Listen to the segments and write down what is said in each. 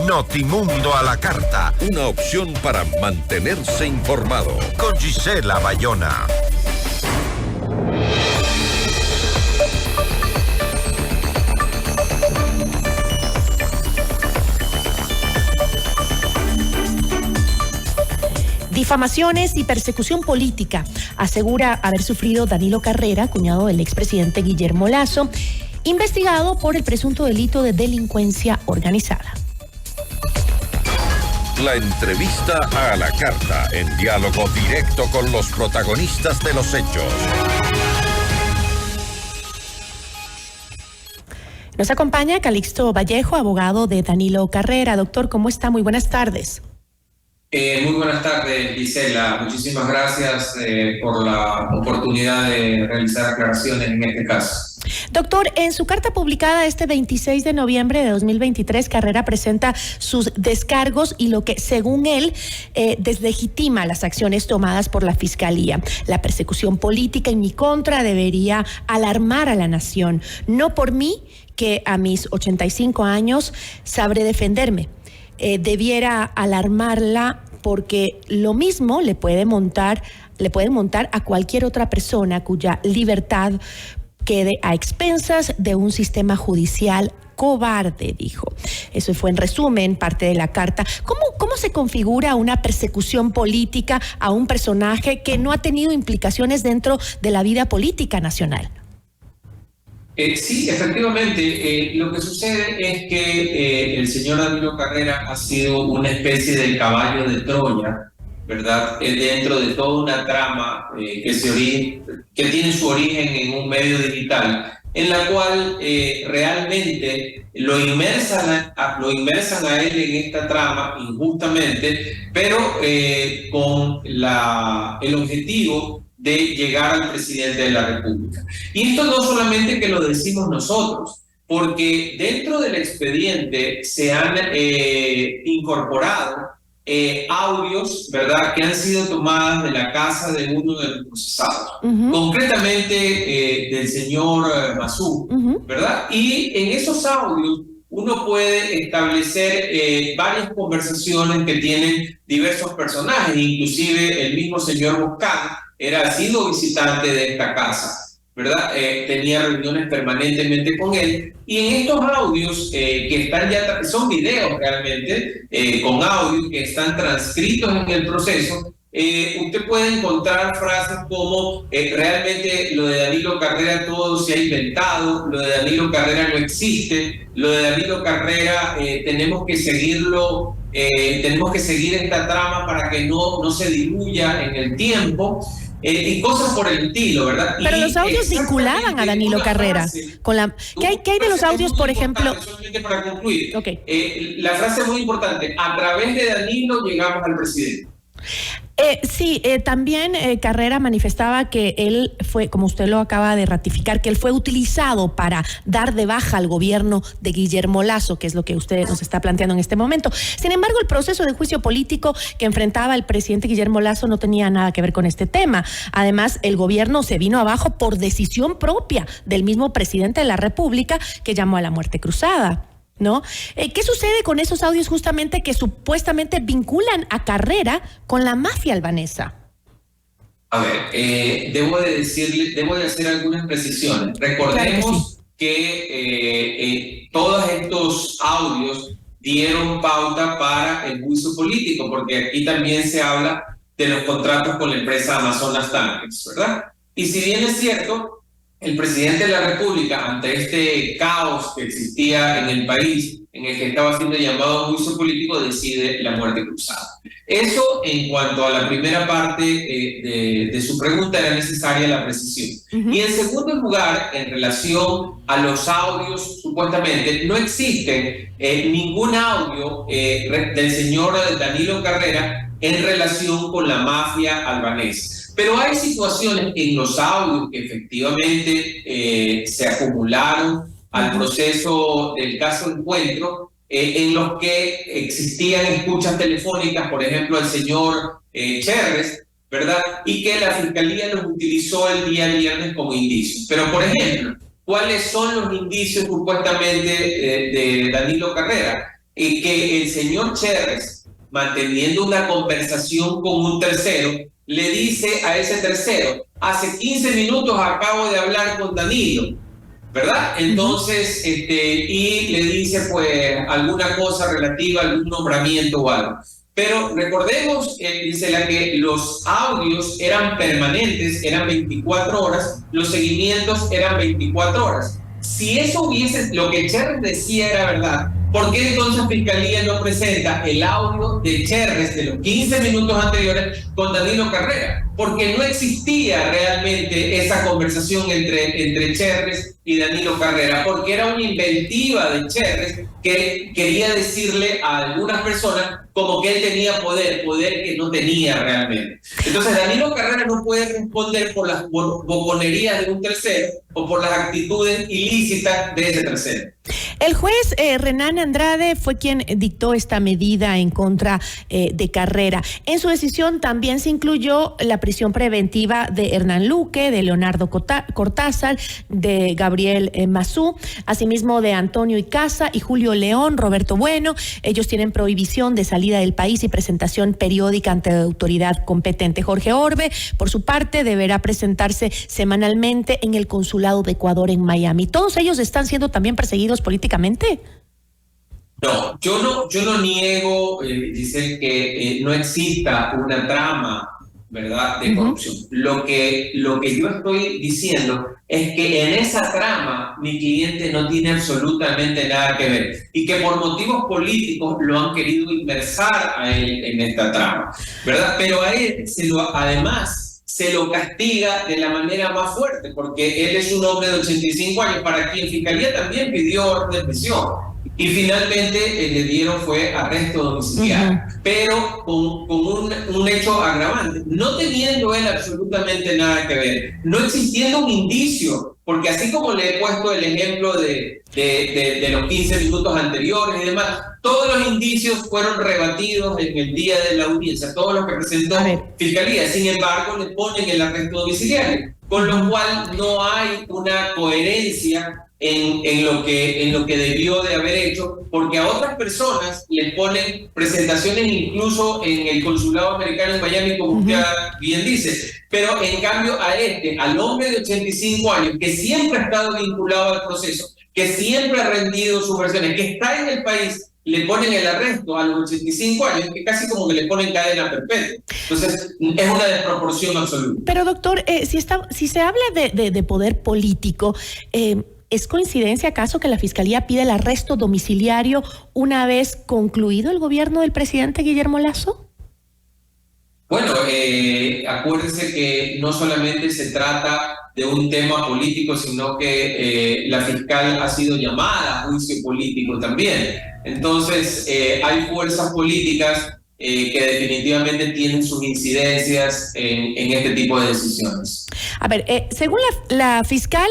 Notimundo a la carta. Una opción para mantenerse informado. Con Gisela Bayona. Difamaciones y persecución política, asegura haber sufrido Danilo Carrera, cuñado del expresidente Guillermo Lasso, investigado por el presunto delito de delincuencia organizada. La entrevista a la carta, en diálogo directo con los protagonistas de los hechos. Nos acompaña Calixto Vallejo, abogado de Danilo Carrera. Doctor, ¿cómo está? Muy buenas tardes. Muy buenas tardes, Gisela. Muchísimas gracias por la oportunidad de realizar aclaraciones en este caso. Doctor, en su carta publicada este 26 de noviembre de 2023, Carrera presenta sus descargos y lo que, según él, deslegitima las acciones tomadas por la Fiscalía. La persecución política en mi contra debería alarmar a la nación. No por mí, que a mis 85 años sabré defenderme. Debiera alarmarla porque lo mismo le pueden montar a cualquier otra persona cuya libertad quede a expensas de un sistema judicial cobarde, dijo. Eso fue, en resumen, parte de la carta. ¿Cómo se configura una persecución política a un personaje que no ha tenido implicaciones dentro de la vida política nacional? Sí, efectivamente, lo que sucede es que el señor Danilo Carrera ha sido una especie de caballo de Troya, ¿verdad? Dentro de toda una trama que tiene su origen en un medio digital, en la cual realmente lo inmersan a él en esta trama injustamente, pero con el objetivo de llegar al presidente de la República. Y esto no solamente que lo decimos nosotros, porque dentro del expediente se han incorporado audios, ¿verdad?, que han sido tomadas de la casa de uno de los procesados, concretamente del señor Masú, ¿verdad? Y en esos audios uno puede establecer varias conversaciones que tienen diversos personajes, inclusive el mismo señor Boscán ha sido visitante de esta casa, ¿verdad? Tenía reuniones permanentemente con él, y en estos audios que están ya, son videos realmente, con audios que están transcritos en el proceso, usted puede encontrar frases como realmente lo de Danilo Carrera todo se ha inventado, lo de Danilo Carrera no existe, lo de Danilo Carrera tenemos que seguirlo, tenemos que seguir esta trama para que no se diluya en el tiempo. Y cosas por el estilo, ¿verdad? Pero los audios vinculaban a Danilo Carrera. ¿Qué hay de los audios, por ejemplo? Solamente para concluir. Okay. La frase es muy importante. A través de Danilo llegamos al presidente. Sí, también Carrera manifestaba que él fue, como usted lo acaba de ratificar, que él fue utilizado para dar de baja al gobierno de Guillermo Lasso, que es lo que usted nos está planteando en este momento. Sin embargo, el proceso de juicio político que enfrentaba el presidente Guillermo Lasso no tenía nada que ver con este tema. Además, el gobierno se vino abajo por decisión propia del mismo presidente de la República, que llamó a la muerte cruzada, ¿no? ¿Qué sucede con esos audios justamente que supuestamente vinculan a Carrera con la mafia albanesa? A ver, debo de hacer algunas precisiones. Recordemos que todos estos audios dieron pauta para el juicio político, porque aquí también se habla de los contratos con la empresa Amazonas Tanques, ¿verdad? Y si bien es cierto, el presidente de la República, ante este caos que existía en el país, en el que estaba siendo llamado a un juicio político, decide la muerte cruzada. Eso, en cuanto a la primera parte de su pregunta, era necesaria la precisión. Y en segundo lugar, en relación a los audios, supuestamente, no existe ningún audio del señor Danilo Carrera en relación con la mafia albanesa. Pero hay situaciones en los audios que efectivamente se acumularon al proceso del caso Encuentro, en los que existían escuchas telefónicas, por ejemplo, al señor Cherres, ¿verdad? Y que la Fiscalía los utilizó el día viernes como indicios. Pero, por ejemplo, ¿cuáles son los indicios supuestamente de Danilo Carrera? y que el señor Cherres, manteniendo una conversación con un tercero, le dice a ese tercero: hace 15 minutos acabo de hablar con Danilo, ¿verdad? Entonces, y le dice pues alguna cosa relativa a algún nombramiento o algo. Pero recordemos, dice que los audios eran permanentes, eran 24 horas, los seguimientos eran 24 horas. Si eso hubiese, lo que Cherres decía era verdad, ¿por qué entonces Fiscalía no presenta el audio de Cherres de los 15 minutos anteriores con Danilo Carrera? Porque no existía realmente esa conversación entre Cherres y Danilo Carrera, porque era una inventiva de Cherres que quería decirle a algunas personas como que él tenía poder que no tenía realmente. Entonces Danilo Carrera no puede responder por las boconerías de un tercero o por las actitudes ilícitas de ese tercero. El juez Renan Andrade fue quien dictó esta medida en contra de Carrera. En su decisión también se incluyó la prisión preventiva de Hernán Luque, de Leonardo Cortázar, de Gabriel Mazú, asimismo de Antonio Icaza y Julio León, Roberto Bueno. Ellos tienen prohibición de salida del país y presentación periódica ante la autoridad competente. Jorge Orbe, por su parte, deberá presentarse semanalmente en el Consulado de Ecuador en Miami. ¿Todos ellos están siendo también perseguidos políticamente? No, yo no niego, Giselle, que no exista una trama, ¿verdad?, de corrupción. Lo que yo estoy diciendo es que en esa trama mi cliente no tiene absolutamente nada que ver y que por motivos políticos lo han querido inmersar a él en esta trama, ¿verdad? Pero a él además se lo castiga de la manera más fuerte, porque él es un hombre de 85 años para quien Fiscalía también pidió orden de prisión. Y finalmente le dieron fue arresto domiciliario, pero con un hecho agravante, no teniendo él absolutamente nada que ver, no existiendo un indicio, porque así como le he puesto el ejemplo de los 15 minutos anteriores y demás, todos los indicios fueron rebatidos en el día de la audiencia, todos los que presentó Fiscalía. Sin embargo, le ponen el arresto domiciliario, con lo cual no hay una coherencia en lo que debió de haber hecho, porque a otras personas les ponen presentaciones incluso en el consulado americano en Miami, como usted bien dice, pero en cambio al hombre de 85 años, que siempre ha estado vinculado al proceso, que siempre ha rendido sus versiones, que está en el país, le ponen el arresto a los 85 años, que casi como que le ponen cadena perpetua. Entonces, es una desproporción absoluta. Pero doctor, si se habla de poder político, ¿es coincidencia acaso que la Fiscalía pide el arresto domiciliario una vez concluido el gobierno del presidente Guillermo Lasso? Bueno, acuérdense que no solamente se trata de un tema político, sino que la fiscal ha sido llamada a juicio político también. Entonces, hay fuerzas políticas que definitivamente tienen sus incidencias en este tipo de decisiones. A ver, según la fiscal,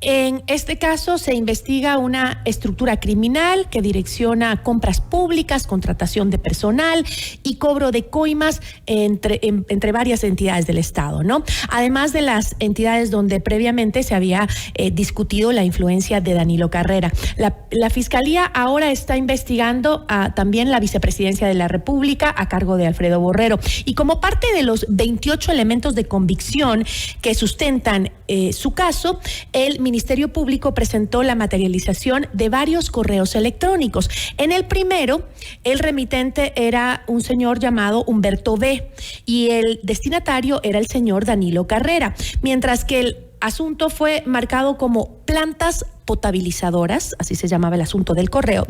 en este caso se investiga una estructura criminal que direcciona compras públicas, contratación de personal y cobro de coimas entre varias entidades del Estado, ¿no? Además de las entidades donde previamente se había discutido la influencia de Danilo Carrera. La Fiscalía ahora está investigando también la Vicepresidencia de la República a cargo de Alfredo Borrero. Y como parte de los 28 elementos de convicción que sustentan su caso, el Ministerio Público presentó la materialización de varios correos electrónicos. En el primero, el remitente era un señor llamado Humberto B. y el destinatario era el señor Danilo Carrera, mientras que el asunto fue marcado como plantas potabilizadoras, así se llamaba el asunto de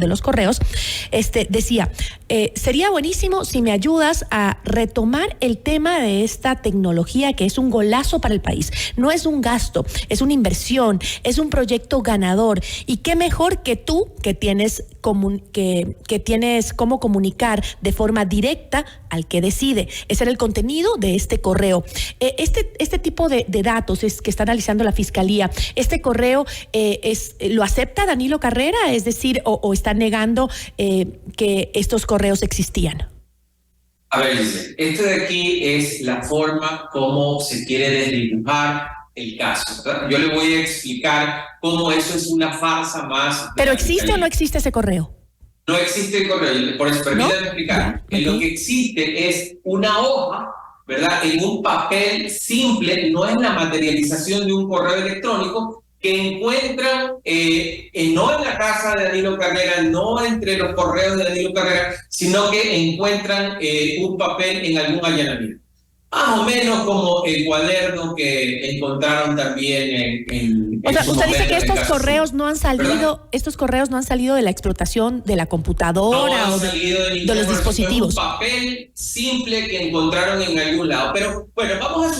los correos. Decía, sería buenísimo si me ayudas a retomar el tema de esta tecnología que es un golazo para el país. No es un gasto, es una inversión, es un proyecto ganador. Y qué mejor que tú, que tienes cómo comunicar de forma directa al que decide. Ese era el contenido de este correo. Este tipo de datos es que está analizando la Fiscalía. Este correo ¿lo acepta Danilo Carrera? Es decir, o está negando que estos correos existían. A ver, esto de aquí es la forma como se quiere desdibujar el caso, ¿verdad? Yo le voy a explicar cómo eso es una farsa más. ¿Pero existe o no existe ese correo? No existe correo, por eso permítanme explicar. Okay. Lo que existe es una hoja, ¿verdad? En un papel simple, no es la materialización de un correo electrónico que encuentran no en la casa de Danilo Carrera, no entre los correos de Danilo Carrera, sino que encuentran un papel en algún allanamiento. Más o menos como el cuaderno que encontraron también o sea, usted dice que estos correos no han salido, ¿verdad? estos correos no han salido de la explotación de la computadora o de los dispositivos. Es un papel simple que encontraron en algún lado. Pero bueno, vamos a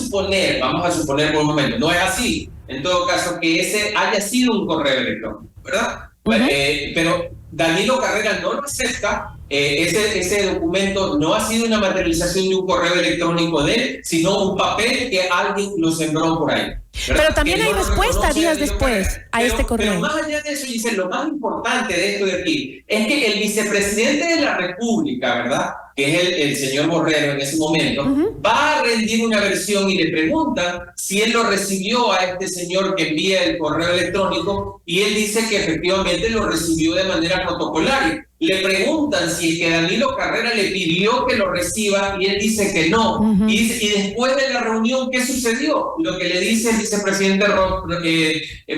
suponer por un momento, no es así. En todo caso, que ese haya sido un correo electrónico, ¿verdad? Pero Danilo Carrera no lo acepta. Ese documento no ha sido una materialización de un correo electrónico de él, sino un papel que alguien lo sembró por ahí, ¿verdad? Pero también hay respuesta días después a este correo. Pero más allá de eso, Giselle, lo más importante de esto de aquí es que el vicepresidente de la República, ¿verdad?, que es el señor Borrero en ese momento, va a rendir una versión y le pregunta si él lo recibió a este señor que envía el correo electrónico, y él dice que efectivamente lo recibió de manera protocolaria. Le preguntan si es que Danilo Carrera le pidió que lo reciba y él dice que no. Y después de la reunión, ¿qué sucedió? Lo que le dice el vicepresidente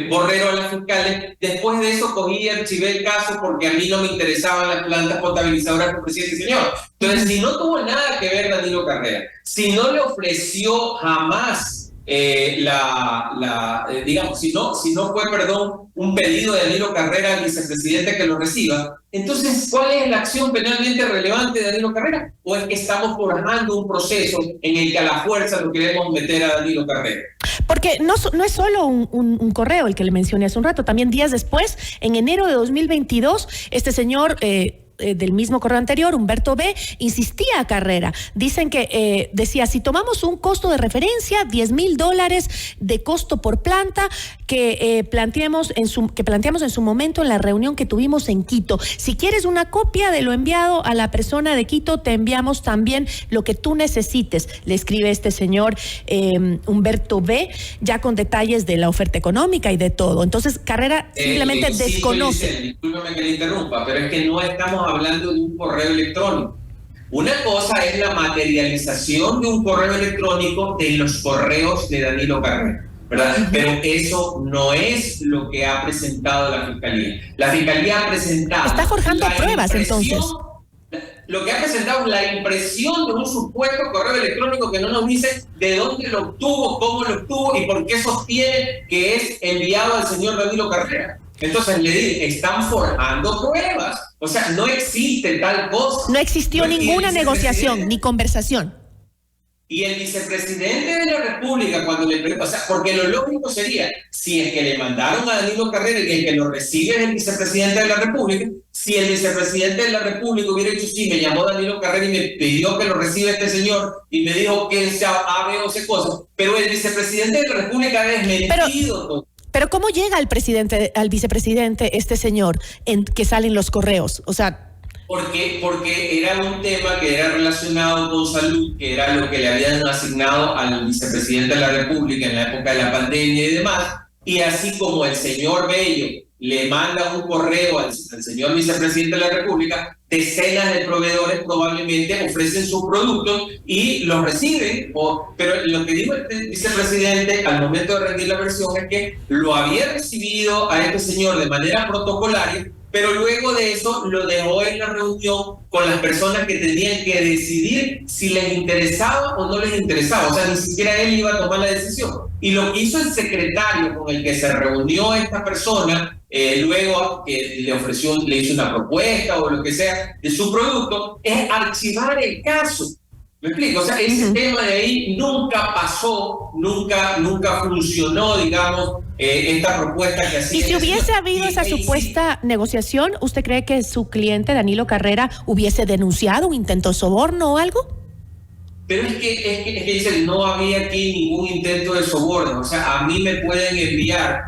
Borrero a las fiscales: después de eso cogí y archivé el caso porque a mí no me interesaban las plantas potabilizadoras que ofrecía este señor. Entonces, si no tuvo nada que ver Danilo Carrera, si no le ofreció jamás digamos, si no fue, un pedido de Danilo Carrera al vicepresidente que lo reciba, entonces, ¿cuál es la acción penalmente relevante de Danilo Carrera? ¿O es que estamos forjando un proceso en el que a la fuerza lo queremos meter a Danilo Carrera? Porque no es solo un correo el que le mencioné hace un rato, también días después, en enero de 2022, este señor del mismo correo anterior, Humberto B., insistía a Carrera. Dicen que decía: si tomamos un costo de referencia, $10,000 de costo por planta, que planteamos en su momento en la reunión que tuvimos en Quito. Si quieres una copia de lo enviado a la persona de Quito, te enviamos también lo que tú necesites. Le escribe este señor Humberto B., ya con detalles de la oferta económica y de todo. Entonces, Carrera simplemente desconoce. Discúlpame que le interrumpa, pero es que no estamos hablando de un correo electrónico. Una cosa es la materialización de un correo electrónico de los correos de Danilo Carrera, ¿verdad? Pero eso no es lo que ha presentado la Fiscalía. La Fiscalía ha presentado... Está forjando pruebas, entonces. Lo que ha presentado es la impresión de un supuesto correo electrónico que no nos dice de dónde lo obtuvo, cómo lo obtuvo y por qué sostiene que es enviado al señor Danilo Carrera. Entonces le digo, están forjando pruebas. O sea, no existe tal cosa. No existió ninguna negociación ni conversación. Y el vicepresidente de la República, cuando le pregunta, o sea, porque lo lógico sería, si es que le mandaron a Danilo Carrera y el que lo recibe es el vicepresidente de la República, si el vicepresidente de la República hubiera dicho: sí, me llamó Danilo Carrera y me pidió que lo reciba este señor y me dijo que sea A, B o C cosas, pero el vicepresidente de la República ha desmentido todo. Pero ¿cómo llega al vicepresidente este señor en que salen los correos? O sea... Porque era un tema que era relacionado con salud, que era lo que le habían asignado al vicepresidente de la República en la época de la pandemia y demás, y así como el señor Bello le manda un correo al señor vicepresidente de la República, decenas de proveedores probablemente ofrecen sus productos y los reciben. Pero lo que dijo el vicepresidente al momento de rendir la versión es que lo había recibido a este señor de manera protocolaria, pero luego de eso lo dejó en la reunión con las personas que tenían que decidir si les interesaba o no les interesaba. O sea, ni siquiera él iba a tomar la decisión. Y lo que hizo el secretario con el que se reunió esta persona, luego que le hizo una propuesta o lo que sea de su producto, es archivar el caso. ¿Me explico? O sea, ese tema de ahí nunca pasó, nunca funcionó, digamos, esta propuesta que hacía. Y si hubiese habido esa supuesta negociación, ¿usted cree que su cliente Danilo Carrera hubiese denunciado un intento de soborno o algo? Pero es que dice, no había aquí ningún intento de soborno. O sea, a mí me pueden enviar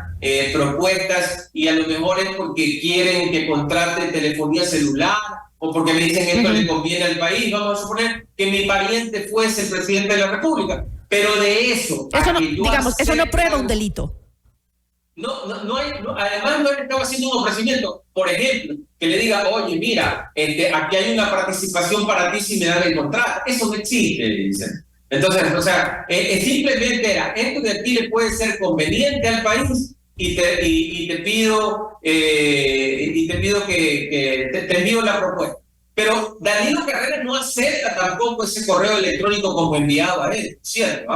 propuestas y a lo mejor es porque quieren que contrate telefonía celular o porque me dicen esto le conviene al país. Vamos a suponer que mi pariente fuese el presidente de la República, pero de eso... Eso no, digamos, eso no prueba un delito. Además no le estaba haciendo un ofrecimiento, por ejemplo, que le diga, oye, mira, aquí hay una participación para ti si me dan el contrato. Eso no existe, dicen. Entonces, o sea, simplemente era, esto de aquí le puede ser conveniente al país y te pido que te envío la propuesta. Pero Danilo Carrera no acepta tampoco ese correo electrónico como enviado a él, ¿cierto?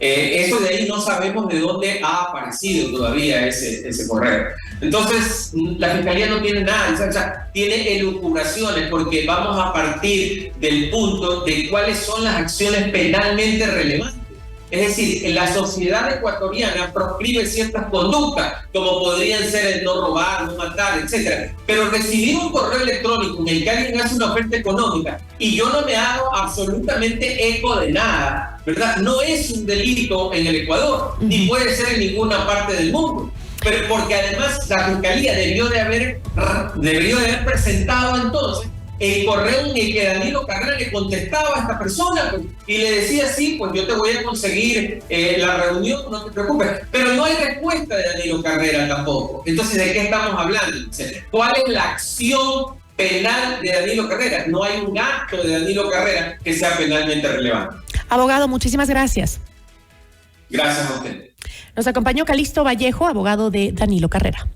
Eso de ahí no sabemos de dónde ha aparecido todavía ese correo. Entonces, la Fiscalía no tiene nada, o sea, tiene elucubraciones, porque vamos a partir del punto de cuáles son las acciones penalmente relevantes. Es decir, la sociedad ecuatoriana proscribe ciertas conductas, como podrían ser el no robar, no matar, etc. Pero recibir un correo electrónico en el que alguien hace una oferta económica y yo no me hago absolutamente eco de nada, ¿verdad? No es un delito en el Ecuador, ni puede ser en ninguna parte del mundo. Pero porque además la Fiscalía debió de haber presentado entonces el correo en el que Danilo Carrera le contestaba a esta persona, pues, y le decía, sí, pues yo te voy a conseguir la reunión, no te preocupes. Pero no hay respuesta de Danilo Carrera tampoco. Entonces, ¿de qué estamos hablando? ¿Cuál es la acción penal de Danilo Carrera? No hay un acto de Danilo Carrera que sea penalmente relevante. Abogado, muchísimas gracias. Gracias a usted. Nos acompañó Calixto Vallejo, abogado de Danilo Carrera.